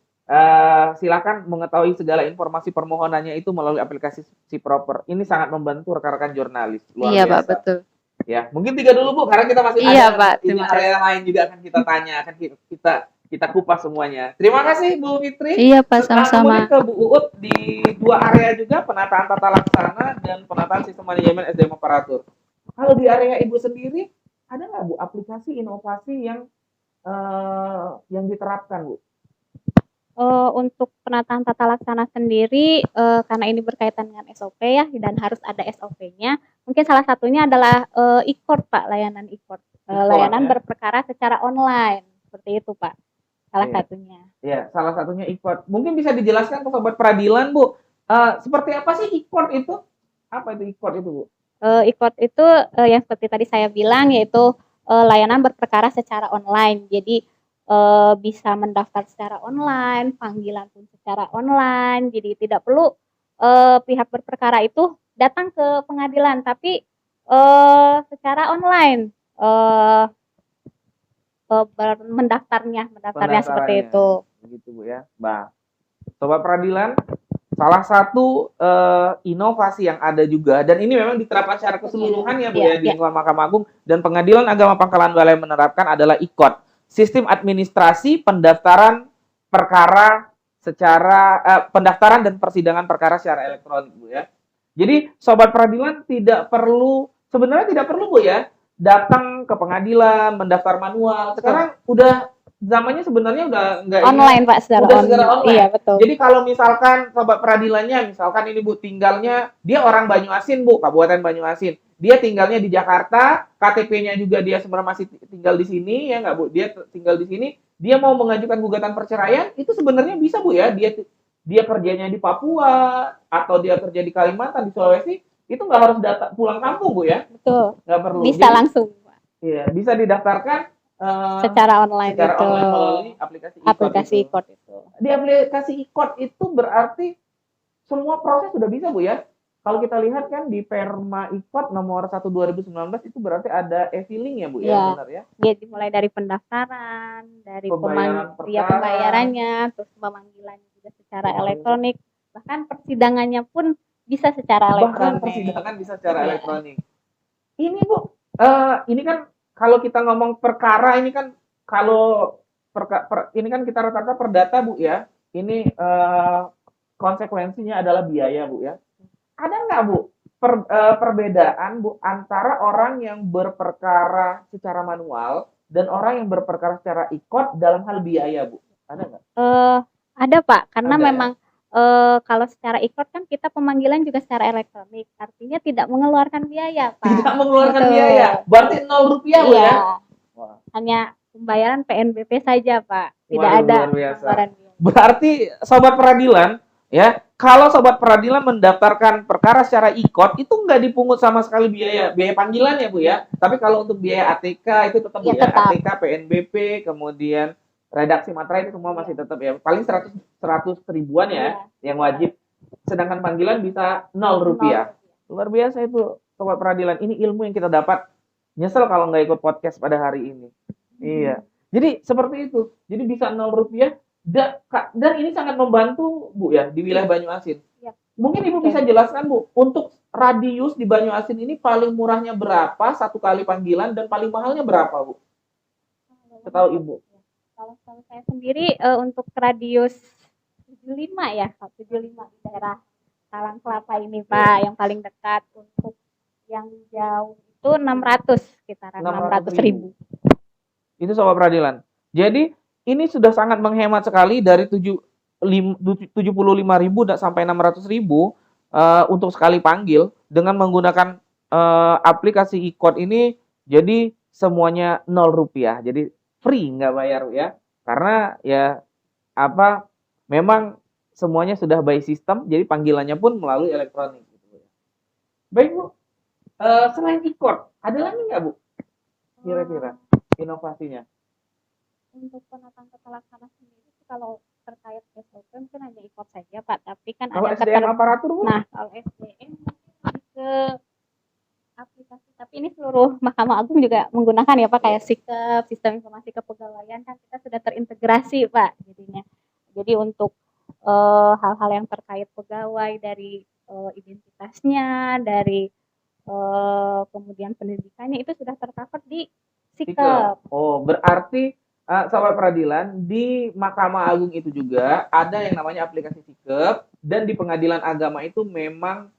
[SPEAKER 1] silakan mengetahui segala informasi permohonannya itu melalui aplikasi si proper. Ini sangat membantu rekan-rekan jurnalis. Luar
[SPEAKER 2] Iya
[SPEAKER 1] biasa.
[SPEAKER 2] Pak, betul.
[SPEAKER 1] Ya, mungkin 3 dulu, Bu, karena kita masih
[SPEAKER 2] Iya,
[SPEAKER 1] ada
[SPEAKER 2] Pak,
[SPEAKER 1] ini
[SPEAKER 2] terima
[SPEAKER 1] area lain juga akan kita tanya, akan kita kupas semuanya. Terima kasih Bu Fitri.
[SPEAKER 2] Iya Pak, sama-sama.
[SPEAKER 1] Kemudian ke Bu Uut di 2 area juga, penataan tata laksana dan penataan sistem manajemen SDM aparatur. Kalau di area Ibu sendiri, ada nggak, Bu, aplikasi inovasi yang diterapkan, Bu?
[SPEAKER 4] Untuk penataan tata laksana sendiri, karena ini berkaitan dengan SOP ya, dan harus ada SOP-nya. Mungkin salah satunya adalah e-court Pak, layanan e-court. Layanan
[SPEAKER 1] ya?
[SPEAKER 4] berperkara secara online, seperti itu Pak. Salah satunya.
[SPEAKER 1] Iya, salah satunya e-court. Mungkin bisa dijelaskan ke sobat peradilan, Bu, seperti apa sih e-court itu? Apa itu e-court itu, Bu?
[SPEAKER 4] E-court itu yang seperti tadi saya bilang, yaitu layanan berperkara secara online. Jadi bisa mendaftar secara online, panggilan pun secara online. Jadi tidak perlu pihak berperkara itu datang ke pengadilan, tapi secara online mendaftarnya seperti itu.
[SPEAKER 1] Begitu, Bu, ya. Bah, sobat peradilan, salah satu inovasi yang ada juga, dan ini memang diterapkan secara keseluruhan ya, Bu, ya, di lingkungan Mahkamah Agung dan Pengadilan Agama Pangkalan Balai menerapkan adalah e-court. sistem administrasi pendaftaran perkara secara pendaftaran dan persidangan perkara secara elektronik, Bu ya. Jadi sobat peradilan sebenarnya tidak perlu, Bu ya, datang ke pengadilan mendaftar manual. Sekarang udah zamannya sebenarnya udah enggak
[SPEAKER 4] Online Pak,
[SPEAKER 1] udah segera online.
[SPEAKER 4] Iya betul.
[SPEAKER 1] Jadi kalau misalkan sobat peradilannya, misalkan ini Bu tinggalnya, dia orang Banyuasin Bu, Kabupaten Banyuasin. Dia tinggalnya di Jakarta, KTP-nya juga dia sebenarnya masih tinggal di sini, ya nggak Bu? Dia tinggal di sini, dia mau mengajukan gugatan perceraian, itu sebenarnya bisa Bu ya. Dia kerjanya di Papua, atau dia kerja di Kalimantan, di Sulawesi, itu nggak harus pulang kampung Bu ya.
[SPEAKER 4] Betul.
[SPEAKER 1] Nggak perlu.
[SPEAKER 4] Bisa
[SPEAKER 1] Jadi,
[SPEAKER 4] langsung Pak.
[SPEAKER 1] Iya, bisa didaftarkan
[SPEAKER 4] Secara online
[SPEAKER 1] secara
[SPEAKER 4] itu.
[SPEAKER 1] online melalui aplikasi
[SPEAKER 4] Aplikasi
[SPEAKER 1] e-court
[SPEAKER 4] e-court itu.
[SPEAKER 1] di aplikasi e-court itu berarti semua proses sudah bisa Bu ya. Kalau kita lihat kan di Perma e-court nomor 1 2019 itu berarti ada e-filing ya Bu ya,
[SPEAKER 4] Iya.
[SPEAKER 1] benar ya.
[SPEAKER 4] Dia dimulai dari pendaftaran, dari
[SPEAKER 1] Pembayaran perkara.
[SPEAKER 4] pembayarannya, terus pemanggilannya juga secara elektronik, bahkan persidangannya pun bisa secara
[SPEAKER 1] Bahkan
[SPEAKER 4] elektronik.
[SPEAKER 1] persidangan bisa secara
[SPEAKER 4] Iya.
[SPEAKER 1] elektronik. Ini Bu, ini kan kalau kita ngomong perkara ini kan kalau ini kan kita rata-rata perdata Bu ya. Ini konsekuensinya adalah biaya Bu ya. Ada nggak Bu perbedaan Bu antara orang yang berperkara secara manual dan orang yang berperkara secara e-court dalam hal biaya Bu? Ada nggak?
[SPEAKER 4] Ada Pak, karena
[SPEAKER 1] Ada, ya?
[SPEAKER 4] memang kalau secara e-court kan kita pemanggilan juga secara elektronik, artinya tidak mengeluarkan biaya Pak.
[SPEAKER 1] Tidak mengeluarkan
[SPEAKER 4] Betul.
[SPEAKER 1] biaya. Berarti 0 rupiah Bu
[SPEAKER 4] Iya,
[SPEAKER 1] ya? Wah.
[SPEAKER 4] hanya pembayaran PNBP saja Pak, tidak
[SPEAKER 1] Waduh,
[SPEAKER 4] ada
[SPEAKER 1] luar biasa.
[SPEAKER 4] pengeluaran biaya.
[SPEAKER 1] Berarti sobat peradilan ya, kalau sobat peradilan mendaftarkan perkara secara e-court itu nggak dipungut sama sekali biaya panggilan ya Bu ya. Tapi kalau untuk biaya ATK itu tetap Bu
[SPEAKER 4] Ya,
[SPEAKER 1] ya,
[SPEAKER 4] tetap.
[SPEAKER 1] ATK, PNBP, kemudian redaksi materai itu semua masih tetap ya. Paling 100 ribuan ya yang wajib. Sedangkan panggilan bisa 0 rupiah. Luar biasa itu sobat peradilan. Ini ilmu yang kita dapat. Nyesel kalau nggak ikut podcast pada hari ini. Iya. Jadi seperti itu. Jadi bisa 0 rupiah. Dan ini sangat membantu Bu ya di wilayah Banyuasin.
[SPEAKER 4] Ya.
[SPEAKER 1] Mungkin Ibu bisa jelaskan Bu, untuk radius di Banyuasin ini paling murahnya berapa satu kali panggilan dan paling mahalnya berapa Bu? Setahu Ibu.
[SPEAKER 4] Kalau saya sendiri untuk radius 75 ya, 75 di daerah Talang Kelapa ini Pak, yang paling dekat. Untuk yang jauh itu 600, sekitaran 600.000.
[SPEAKER 1] Itu sobat peradilan. Jadi ini sudah sangat menghemat sekali dari 75.000 sampai 600.000 untuk sekali panggil dengan menggunakan aplikasi e-court ini. Jadi semuanya 0 rupiah. Jadi free, nggak bayar ya. Karena ya memang semuanya sudah by system. Jadi panggilannya pun melalui elektronik. Baik Bu. Selain e-court, ada lagi nggak Bu? Kira-kira inovasinya?
[SPEAKER 4] Untuk penataan tata laksana sendiri kalau terkait SOP mungkin hanya e-court saja Pak, tapi kan
[SPEAKER 1] Kalau
[SPEAKER 4] ada
[SPEAKER 1] SDM aparatur Bu?
[SPEAKER 4] Nah, kalau SDM mungkin ke aplikasi, tapi ini seluruh Mahkamah Agung juga menggunakan ya Pak, kayak SIKEP, sistem informasi kepegawaian kan kita sudah terintegrasi Pak jadinya. Jadi untuk hal-hal yang terkait pegawai dari identitasnya, dari kemudian pendidikannya itu sudah tercover di SIKEP.
[SPEAKER 1] Oh, berarti sahabat peradilan di Mahkamah Agung itu juga ada yang namanya aplikasi SIKEP, dan di Pengadilan Agama itu memang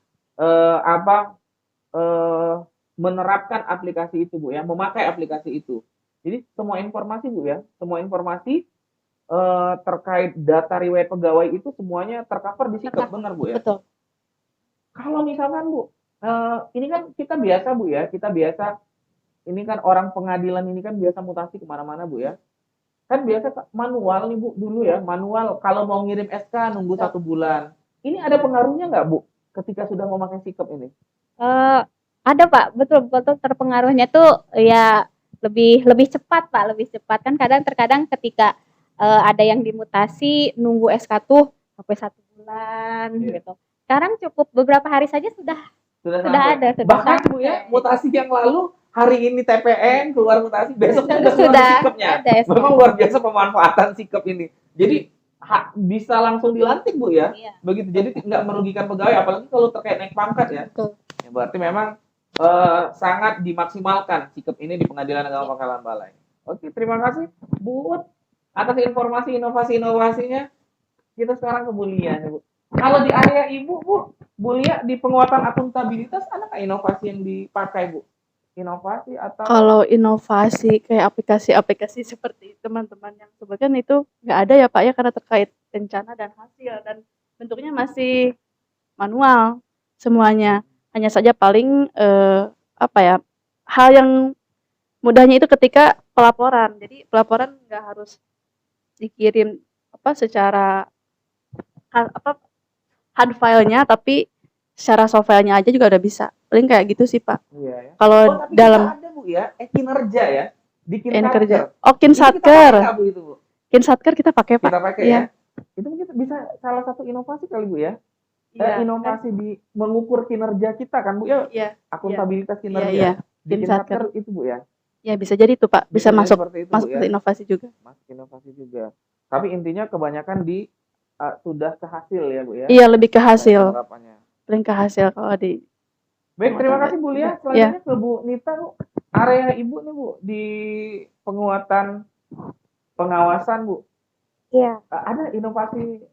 [SPEAKER 1] menerapkan aplikasi itu Bu ya, memakai aplikasi itu. Jadi semua informasi Bu ya, semua informasi terkait data riwayat pegawai itu semuanya tercover di SIKEP, benar Bu ya?
[SPEAKER 4] Betul.
[SPEAKER 1] Kalau misalkan Bu, ini kan kita biasa Bu ya, ini kan orang pengadilan ini kan biasa mutasi kemana-mana Bu ya. Kan biasa manual nih Bu, dulu ya, manual kalau mau ngirim SK nunggu 1 bulan. Ini ada pengaruhnya nggak Bu ketika sudah memakai SIKEP ini?
[SPEAKER 4] Ada Pak, betul terpengaruhnya tuh ya lebih cepat Pak, lebih cepat kan terkadang ketika ada yang dimutasi nunggu SK tuh sampai 1 bulan gitu. Sekarang cukup beberapa hari saja sudah ada.
[SPEAKER 1] Bahkan Bu ya, mutasi yang lalu hari ini TPN keluar mutasi, besoknya sudah SIKEP-nya. Memang luar biasa pemanfaatan SIKEP ini. Jadi bisa langsung dilantik Bu ya.
[SPEAKER 4] Iya.
[SPEAKER 1] Begitu. Jadi nggak merugikan pegawai, apalagi kalau terkait naik pangkat ya.
[SPEAKER 4] Betul.
[SPEAKER 1] Ya berarti memang sangat dimaksimalkan SIKEP ini di Pengadilan Agama Pangkalan Balai. Oke, terima kasih Bu Ut atas informasi inovasi-inovasinya. Kita sekarang ke Bu Lia nih, Bu. Kalau di area Ibu, Bu Lia di penguatan akuntabilitas ada nggak inovasi yang dipakai, Bu? Inovasi atau
[SPEAKER 6] Kalau inovasi kayak aplikasi-aplikasi seperti teman-teman yang sebutkan itu nggak ada ya Pak ya, karena terkait rencana dan hasil dan bentuknya masih manual semuanya. Hanya saja paling apa ya, hal yang mudahnya itu ketika pelaporan. Jadi pelaporan nggak harus dikirim secara hard file-nya, tapi secara soft file-nya aja juga udah bisa. Paling kayak gitu sih Pak.
[SPEAKER 1] iya ya.
[SPEAKER 6] Kalau
[SPEAKER 1] Tapi
[SPEAKER 6] dalam
[SPEAKER 1] kita ada Bu ya, kinerja ya. Di
[SPEAKER 6] kerja.
[SPEAKER 1] Kinsatker.
[SPEAKER 6] Oh,
[SPEAKER 1] Itu kita
[SPEAKER 6] Kinsatker.
[SPEAKER 1] pakai nggak, Bu itu, Bu?
[SPEAKER 6] Kinsatker kita pakai Pak.
[SPEAKER 1] Kita pakai
[SPEAKER 6] Iya.
[SPEAKER 1] ya. Itu mungkin bisa salah satu inovasi kali Bu ya.
[SPEAKER 6] Iya.
[SPEAKER 1] Inovasi di mengukur kinerja kita kan Bu ya.
[SPEAKER 6] Iya.
[SPEAKER 1] Akuntabilitas kinerja.
[SPEAKER 6] Iya.
[SPEAKER 1] Di
[SPEAKER 6] Kinsatker.
[SPEAKER 1] Kinsatker itu Bu ya.
[SPEAKER 6] Ya bisa jadi tuh Pak. Bisa
[SPEAKER 1] jadi
[SPEAKER 6] masuk
[SPEAKER 1] seperti itu,
[SPEAKER 6] masuk
[SPEAKER 1] Bu, ya.
[SPEAKER 6] ke inovasi juga.
[SPEAKER 1] Masuk inovasi juga. Tapi intinya kebanyakan di sudah ke hasil ya Bu ya.
[SPEAKER 6] Iya, lebih ke hasil.
[SPEAKER 1] Penerapannya.
[SPEAKER 6] Paling ke hasil kalau di
[SPEAKER 1] Baik, terima kasih Bu Lia. Selanjutnya ke Bu Nita, Bu. Area Ibu nih Bu di penguatan pengawasan, Bu.
[SPEAKER 5] Iya.
[SPEAKER 1] Ada inovasi.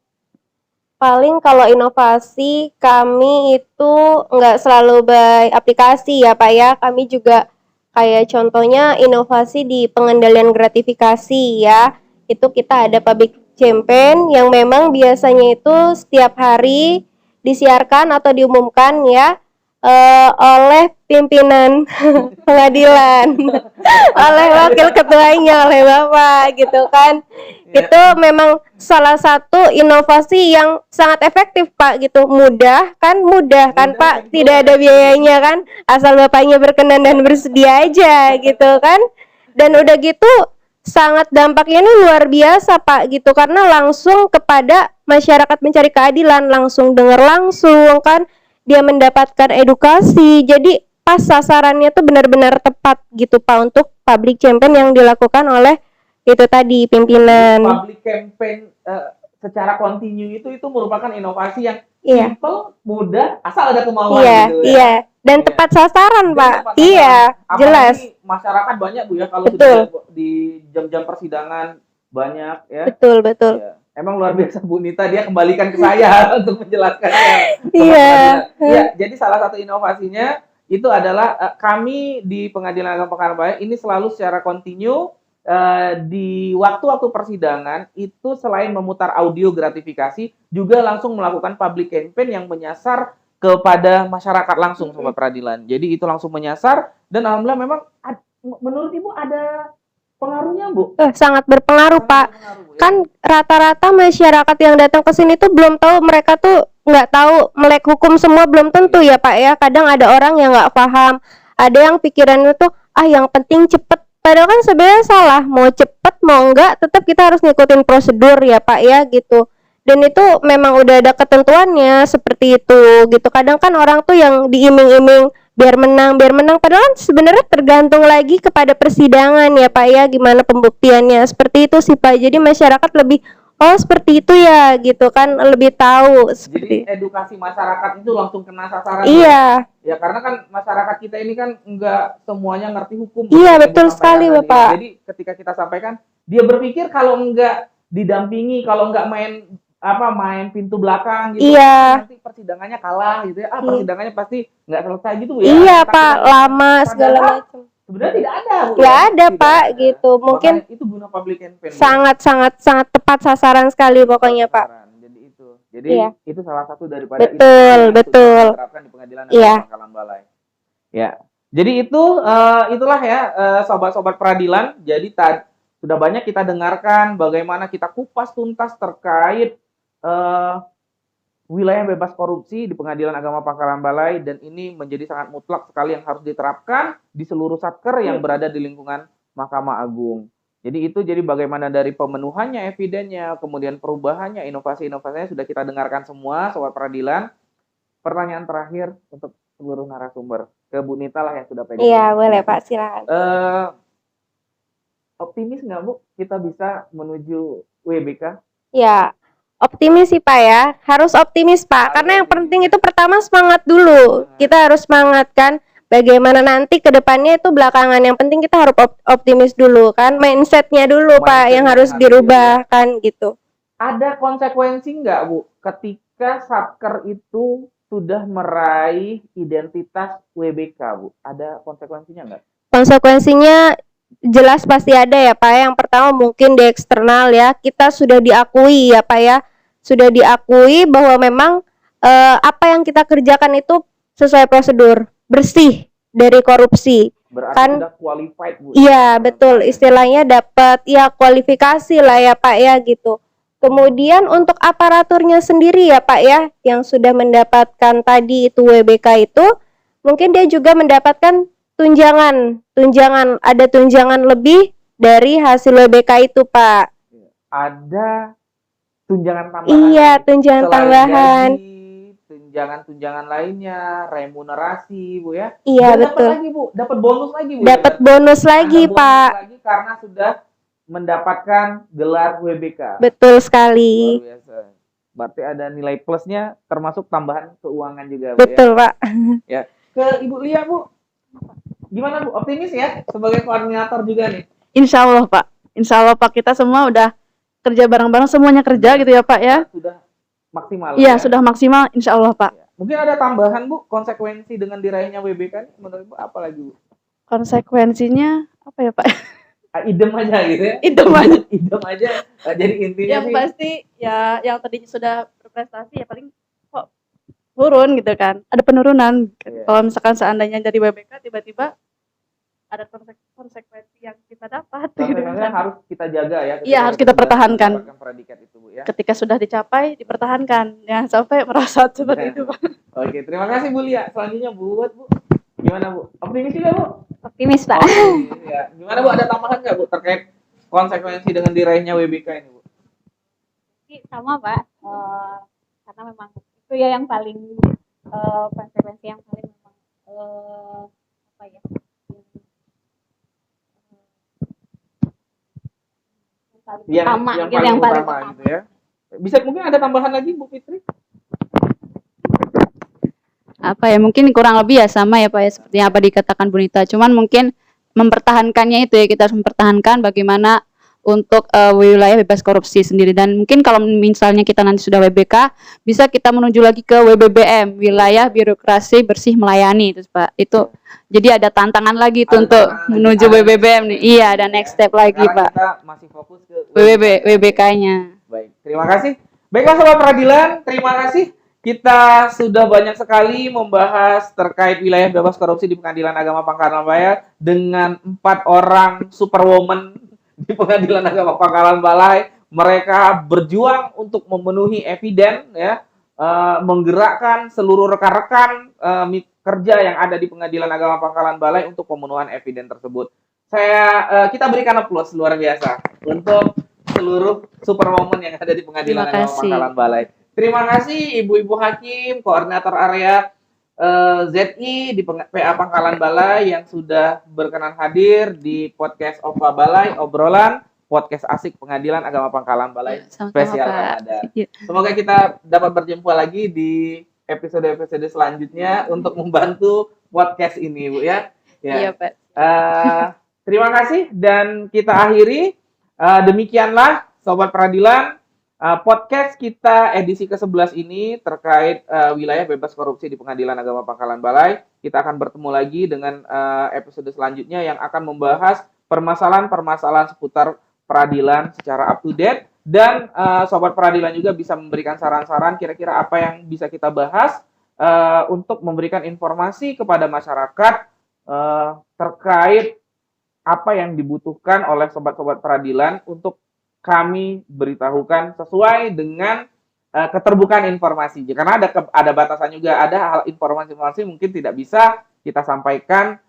[SPEAKER 5] Paling kalau inovasi kami itu nggak selalu by aplikasi ya Pak ya. Kami juga kayak contohnya inovasi di pengendalian gratifikasi ya. Itu kita ada public campaign yang memang biasanya itu setiap hari disiarkan atau diumumkan ya oleh pimpinan pengadilan, oleh wakil ketuanya, oleh Bapak gitu kan.
[SPEAKER 1] Ya.
[SPEAKER 5] Itu memang salah satu inovasi yang sangat efektif Pak gitu. Mudah kan
[SPEAKER 1] Mudah,
[SPEAKER 5] Pak,
[SPEAKER 1] simple.
[SPEAKER 5] tidak ada biayanya kan, asal Bapaknya berkenan dan bersedia aja gitu kan. Dan udah gitu sangat dampaknya ini luar biasa Pak gitu, karena langsung kepada masyarakat mencari keadilan, langsung dengar langsung kan, dia mendapatkan edukasi. Jadi pas sasarannya tuh benar-benar tepat gitu Pak untuk public campaign yang dilakukan oleh itu tadi pimpinan.
[SPEAKER 1] Public campaign secara kontinu itu merupakan inovasi yang
[SPEAKER 5] Iya.
[SPEAKER 1] simple, mudah, asal ada kemauan
[SPEAKER 5] Iya,
[SPEAKER 1] gitu ya.
[SPEAKER 5] iya. Dan
[SPEAKER 1] Iya.
[SPEAKER 5] tepat sasaran
[SPEAKER 1] Dan
[SPEAKER 5] Pak.
[SPEAKER 1] tepat
[SPEAKER 5] Iya,
[SPEAKER 1] sasaran.
[SPEAKER 5] jelas.
[SPEAKER 1] Apalagi masyarakat banyak Bu ya kalau
[SPEAKER 5] Betul.
[SPEAKER 1] sudah di jam-jam persidangan banyak ya.
[SPEAKER 5] Betul, betul.
[SPEAKER 1] Iya. Emang luar biasa Bu Nita, dia kembalikan ke saya untuk menjelaskannya.
[SPEAKER 5] Iya.
[SPEAKER 1] Ya, jadi salah satu inovasinya itu adalah kami di Pengadilan Agama Pekanbaru Barat ini selalu secara kontinu di waktu-waktu persidangan itu selain memutar audio gratifikasi juga langsung melakukan public campaign yang menyasar kepada masyarakat langsung Sobat Peradilan. Jadi itu langsung menyasar dan alhamdulillah memang menurut Ibu ada pengaruhnya Bu?
[SPEAKER 5] Sangat berpengaruh Pak.
[SPEAKER 1] Pengaruh, Bu, ya?
[SPEAKER 5] Kan rata-rata masyarakat yang datang ke sini tuh belum tahu, mereka tuh nggak tahu melek hukum semua, belum tentu ya Pak ya. Kadang ada orang yang nggak paham, ada yang pikirannya tuh yang penting cepet. Padahal kan sebenarnya salah, mau cepet mau enggak tetap kita harus ngikutin prosedur ya Pak ya gitu. Dan itu memang udah ada ketentuannya seperti itu gitu. Kadang kan orang tuh yang diiming-iming biar menang padahal kan sebenarnya tergantung lagi kepada persidangan ya Pak ya, gimana pembuktiannya. Seperti itu sih Pak. Jadi masyarakat lebih seperti itu ya gitu kan, lebih tahu
[SPEAKER 1] Jadi
[SPEAKER 5] seperti.
[SPEAKER 1] edukasi masyarakat itu langsung kena sasaran.
[SPEAKER 5] Iya.
[SPEAKER 1] Ya karena kan masyarakat kita ini kan enggak semuanya ngerti hukum.
[SPEAKER 5] Iya,
[SPEAKER 1] Yang
[SPEAKER 5] betul
[SPEAKER 1] disampaikan
[SPEAKER 5] sekali,
[SPEAKER 1] tadi.
[SPEAKER 5] Bapak.
[SPEAKER 1] Jadi ketika kita sampaikan, dia berpikir kalau enggak didampingi, kalau enggak main pintu belakang gitu,
[SPEAKER 5] Iya.
[SPEAKER 1] nanti persidangannya kalah gitu ya.
[SPEAKER 5] Iya.
[SPEAKER 1] Persidangannya pasti nggak selesai gitu ya.
[SPEAKER 5] Iya
[SPEAKER 1] Tapi
[SPEAKER 5] Pak, lama segala
[SPEAKER 1] padahal
[SPEAKER 5] macam.
[SPEAKER 1] sebenarnya tidak ada Bu,
[SPEAKER 5] Nggak
[SPEAKER 1] ya.
[SPEAKER 5] ada
[SPEAKER 1] Tidak
[SPEAKER 5] Pak
[SPEAKER 1] ada.
[SPEAKER 5] gitu. Mungkin
[SPEAKER 1] Makanya itu guna public campaign Bu.
[SPEAKER 5] sangat tepat sasaran sekali pokoknya Pak.
[SPEAKER 1] Jadi itu. Jadi
[SPEAKER 5] Iya.
[SPEAKER 1] itu salah satu daripada
[SPEAKER 5] Betul,
[SPEAKER 1] inovasi yang
[SPEAKER 5] betul.
[SPEAKER 1] sudah diterapkan di Pengadilan Negeri
[SPEAKER 5] Iya.
[SPEAKER 1] Pangkalan Balai. Ya. Jadi itulah ya sobat-sobat peradilan. Jadi sudah banyak kita dengarkan bagaimana kita kupas tuntas terkait wilayah bebas korupsi di Pengadilan Agama Pangkalan Balai, dan ini menjadi sangat mutlak sekali yang harus diterapkan di seluruh satker yang berada di lingkungan Mahkamah Agung. Jadi bagaimana dari pemenuhannya, evidennya, kemudian perubahannya, inovasi-inovasinya sudah kita dengarkan semua, sobat peradilan. Pertanyaan terakhir untuk seluruh narasumber, ke Bu Nita lah yang sudah pegang.
[SPEAKER 5] Iya, boleh Pak, silakan.
[SPEAKER 1] Optimis nggak Bu kita bisa menuju WBK?
[SPEAKER 5] Ya, optimis sih Pak ya. Harus optimis Pak. Karena yang penting itu pertama semangat dulu. Kita harus semangat kan. bagaimana nanti ke depannya itu belakangan. Yang penting kita harus optimis dulu kan, mindsetnya dulu Pak yang
[SPEAKER 1] Mindsetnya
[SPEAKER 5] harus
[SPEAKER 1] harus
[SPEAKER 5] dirubah kan gitu.
[SPEAKER 1] Ada konsekuensi nggak, Bu, ketika Satker itu sudah meraih identitas WBK, Bu? Ada konsekuensinya nggak?
[SPEAKER 5] Konsekuensinya jelas pasti ada ya Pak. Yang pertama mungkin di eksternal ya, kita sudah diakui ya Pak ya, sudah diakui bahwa memang apa yang kita kerjakan itu sesuai prosedur, bersih dari korupsi.
[SPEAKER 1] Berarti
[SPEAKER 5] Kan
[SPEAKER 1] sudah qualified, Bu.
[SPEAKER 5] iya betul, istilahnya dapat ya kualifikasi lah ya Pak ya gitu. Kemudian untuk aparaturnya sendiri ya Pak ya, yang sudah mendapatkan tadi itu WBK itu, mungkin dia juga mendapatkan tunjangan, ada tunjangan lebih dari hasil WBK itu Pak.
[SPEAKER 1] Ada tunjangan tambahan.
[SPEAKER 5] Iya, tunjangan
[SPEAKER 1] Selain
[SPEAKER 5] tambahan.
[SPEAKER 1] gaji, tunjangan-tunjangan lainnya, remunerasi, Bu ya.
[SPEAKER 5] Iya
[SPEAKER 1] Dan dapat
[SPEAKER 5] betul.
[SPEAKER 1] lagi, Bu, dapat bonus lagi, Bu.
[SPEAKER 5] Dapat bonus lagi
[SPEAKER 1] Ada bonus
[SPEAKER 5] Pak.
[SPEAKER 1] lagi karena sudah mendapatkan gelar WBK.
[SPEAKER 5] Betul
[SPEAKER 1] Luar
[SPEAKER 5] sekali.
[SPEAKER 1] biasa. Berarti ada nilai plusnya termasuk tambahan keuangan juga, Bu,
[SPEAKER 5] Betul Pak.
[SPEAKER 1] ya. Ke Ibu Lia, Bu. Gimana, Bu? Optimis ya sebagai koordinator juga nih.
[SPEAKER 6] Insya Allah Pak. Insya Allah Pak, kita semua udah kerja bareng-bareng, semuanya kerja gitu ya Pak ya.
[SPEAKER 1] Sudah maksimal.
[SPEAKER 6] Iya
[SPEAKER 1] ya?
[SPEAKER 6] sudah maksimal Insya Allah Pak.
[SPEAKER 1] Ya. Mungkin ada tambahan, Bu, konsekuensi dengan diraihnya WBK nih, menurut Bu apa lagi, Bu?
[SPEAKER 6] Konsekuensinya apa ya Pak?
[SPEAKER 1] Idem aja gitu ya.
[SPEAKER 6] Idem aja.
[SPEAKER 1] Idem aja. Jadi intinya
[SPEAKER 6] Yang
[SPEAKER 1] sih
[SPEAKER 6] pasti ya yang tadinya sudah berprestasi ya paling kok turun gitu kan. Ada penurunan.
[SPEAKER 1] Iya.
[SPEAKER 6] Kalau misalkan seandainya dari WBK tiba-tiba ada konsekuensi yang kita dapat gitu
[SPEAKER 1] konsekuensinya
[SPEAKER 6] kan.
[SPEAKER 1] harus kita jaga ya.
[SPEAKER 6] Iya, harus kita
[SPEAKER 1] sudah
[SPEAKER 6] pertahankan.
[SPEAKER 1] mendapatkan predikat itu, Bu ya.
[SPEAKER 6] Ketika sudah dicapai dipertahankan. Jangan sampai merasa seperti itu Pak.
[SPEAKER 1] Oke, terima kasih Bu Lia. Selanjutnya buat Bu. Gimana, Bu? Optimis juga, Bu?
[SPEAKER 4] Optimis Pak.
[SPEAKER 1] Optimis, ya. Gimana, Bu? Ada tambahan nggak, Bu, terkait konsekuensi dengan diraihnya WBK ini, Bu?
[SPEAKER 4] Sama Pak. Karena memang itu ya yang paling konsekuensi yang paling memang apa ya? Yang paling utama,
[SPEAKER 1] yang
[SPEAKER 4] gitu,
[SPEAKER 1] paling
[SPEAKER 4] yang paling
[SPEAKER 1] utama
[SPEAKER 4] utama.
[SPEAKER 1] gitu ya. Bisa mungkin ada tambahan lagi, Bu Fitri?
[SPEAKER 2] Apa ya, mungkin kurang lebih ya sama ya Pak ya, seperti yang apa dikatakan Bu Nita, cuman mungkin mempertahankannya itu ya, kita harus mempertahankan bagaimana untuk wilayah bebas korupsi sendiri. Dan mungkin kalau misalnya kita nanti sudah WBK, bisa kita menuju lagi ke WBBM, wilayah birokrasi bersih melayani itu Pak. Itu jadi ada tantangan lagi itu
[SPEAKER 1] Ada
[SPEAKER 2] untuk
[SPEAKER 1] tantangan lagi,
[SPEAKER 2] menuju
[SPEAKER 1] ada
[SPEAKER 2] WBBM nih.
[SPEAKER 1] next step
[SPEAKER 2] Iya,
[SPEAKER 1] lagi
[SPEAKER 2] ada
[SPEAKER 1] ya.
[SPEAKER 2] next step lagi
[SPEAKER 1] Sekarang
[SPEAKER 2] Pak.
[SPEAKER 1] kita masih fokus ke
[SPEAKER 2] WBK-nya.
[SPEAKER 1] Baik, terima kasih. Baiklah Sobat Peradilan, terima kasih. Kita sudah banyak sekali membahas terkait wilayah bebas korupsi di Pengadilan Agama Pangkalan Balai dengan 4 orang superwoman di Pengadilan Agama Pangkalan Balai. Mereka berjuang untuk memenuhi eviden, ya, menggerakkan seluruh rekan-rekan kerja yang ada di Pengadilan Agama Pangkalan Balai untuk pemenuhan eviden tersebut. Kita berikan aplaus luar biasa untuk seluruh superwoman yang ada di Pengadilan
[SPEAKER 2] Terima
[SPEAKER 1] Agama
[SPEAKER 2] kasih.
[SPEAKER 1] Pangkalan Balai. Terima kasih Ibu-Ibu Hakim, Koordinator Area ZI di PA Pangkalan Balai yang sudah berkenan hadir di podcast OPA Balai, obrolan podcast asik Pengadilan Agama Pangkalan Balai
[SPEAKER 2] Sama-sama,
[SPEAKER 1] spesial
[SPEAKER 2] Pak.
[SPEAKER 1] Ramadan.
[SPEAKER 2] Iya.
[SPEAKER 1] Semoga kita dapat berjumpa lagi di episode-episode selanjutnya untuk membantu podcast ini, Bu ya.
[SPEAKER 2] Iya Pak.
[SPEAKER 1] Terima kasih dan kita akhiri. Demikianlah Sobat Peradilan, podcast kita edisi ke-11 ini terkait wilayah bebas korupsi di Pengadilan Agama Pangkalan Balai. Kita akan bertemu lagi dengan episode selanjutnya yang akan membahas permasalahan-permasalahan seputar peradilan secara up to date. Dan Sobat Peradilan juga bisa memberikan saran-saran kira-kira apa yang bisa kita bahas untuk memberikan informasi kepada masyarakat terkait apa yang dibutuhkan oleh sobat-sobat peradilan untuk kami beritahukan sesuai dengan keterbukaan informasi. Karena ada batasan juga, ada hal informasi-informasi mungkin tidak bisa kita sampaikan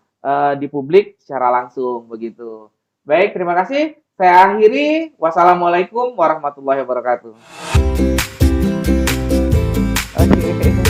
[SPEAKER 1] di publik secara langsung begitu. Baik, terima kasih. Saya akhiri. Wassalamualaikum warahmatullahi wabarakatuh. Oke.